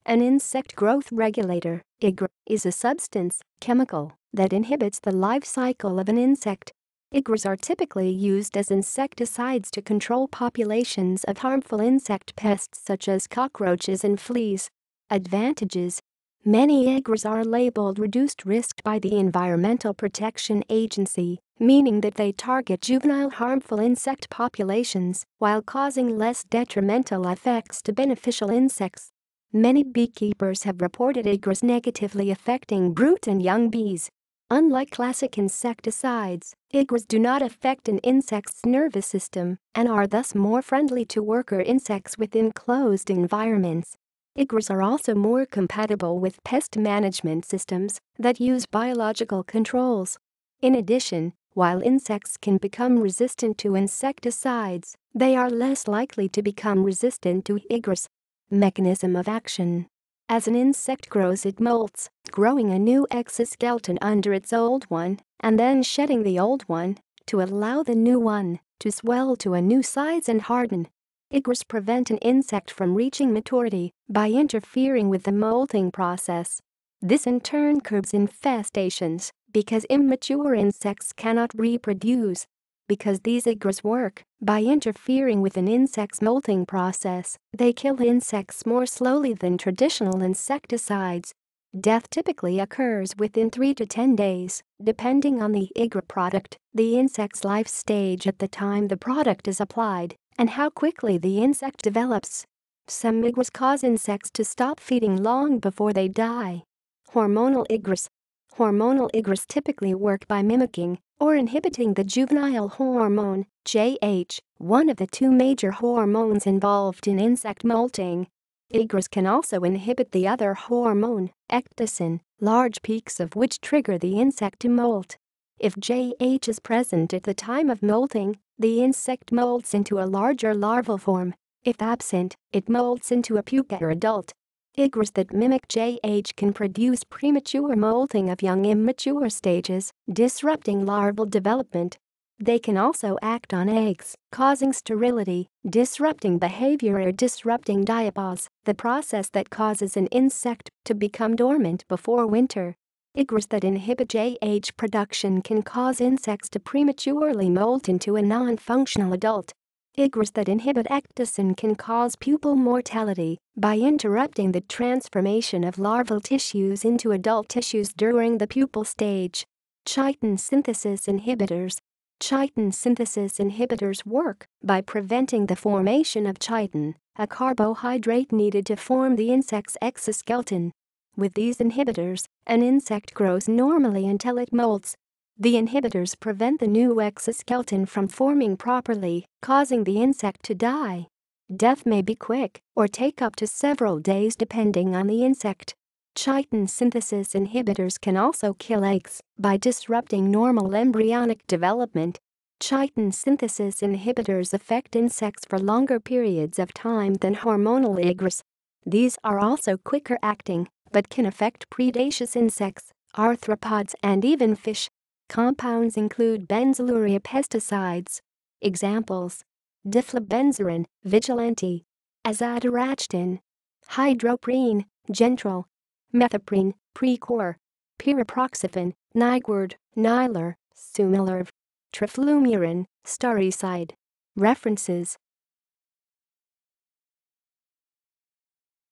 An insect growth regulator, IGR, is a substance, chemical, that inhibits the life cycle of an insect. IGRs are typically used as insecticides to control populations of harmful insect pests such as cockroaches and fleas. Advantages: many IGRs are labeled reduced risk by the Environmental Protection Agency, meaning that they target juvenile harmful insect populations while causing less detrimental effects to beneficial insects. Many beekeepers have reported IGRs negatively affecting brood and young bees. Unlike classic insecticides, IGRs do not affect an insect's nervous system and are thus more friendly to worker insects within closed environments. IGRs are also more compatible with pest management systems that use biological controls. In addition, while insects can become resistant to insecticides, they are less likely to become resistant to IGRs. Mechanism of action: as an insect grows, it molts, growing a new exoskeleton under its old one, and then shedding the old one to allow the new one to swell to a new size and harden. IGRs prevent an insect from reaching maturity by interfering with the molting process. This in turn curbs infestations because immature insects cannot reproduce. Because these IGRs work by interfering with an insect's molting process, they kill insects more slowly than traditional insecticides. Death typically occurs within 3 to 10 days, depending on the IGR product, the insect's life stage at the time the product is applied, and how quickly the insect develops. Some IGRs cause insects to stop feeding long before they die. Hormonal IGRs. Hormonal IGRs typically work by mimicking or inhibiting the juvenile hormone, JH, one of the two major hormones involved in insect molting. IGRs can also inhibit the other hormone, ecdysone, large peaks of which trigger the insect to molt. If JH is present at the time of molting, the insect molts into a larger larval form. If absent, it molts into a pupa or adult. IGRs that mimic JH can produce premature molting of young immature stages, disrupting larval development. They can also act on eggs, causing sterility, disrupting behavior or disrupting diapause, the process that causes an insect to become dormant before winter. IGRs that inhibit JH production can cause insects to prematurely molt into a non-functional adult. IGRs that inhibit ecdysone can cause pupal mortality by interrupting the transformation of larval tissues into adult tissues during the pupal stage. Chitin synthesis inhibitors. Chitin synthesis inhibitors work by preventing the formation of chitin, a carbohydrate needed to form the insect's exoskeleton. With these inhibitors, an insect grows normally until it molts. The inhibitors prevent the new exoskeleton from forming properly, causing the insect to die. Death may be quick or take up to several days depending on the insect. Chitin synthesis inhibitors can also kill eggs by disrupting normal embryonic development. Chitin synthesis inhibitors affect insects for longer periods of time than hormonal IGRs. These are also quicker acting, but can affect predaceous insects, arthropods, and even fish. Compounds include benzoylurea pesticides. Examples: diflubenzurin, vigilante; azadirachtin; hydroprene, Gentrol; methoprene, Precor; pyriproxyfen, Nigward, Nylar, Sumilarv; triflumirin, Staricide. References: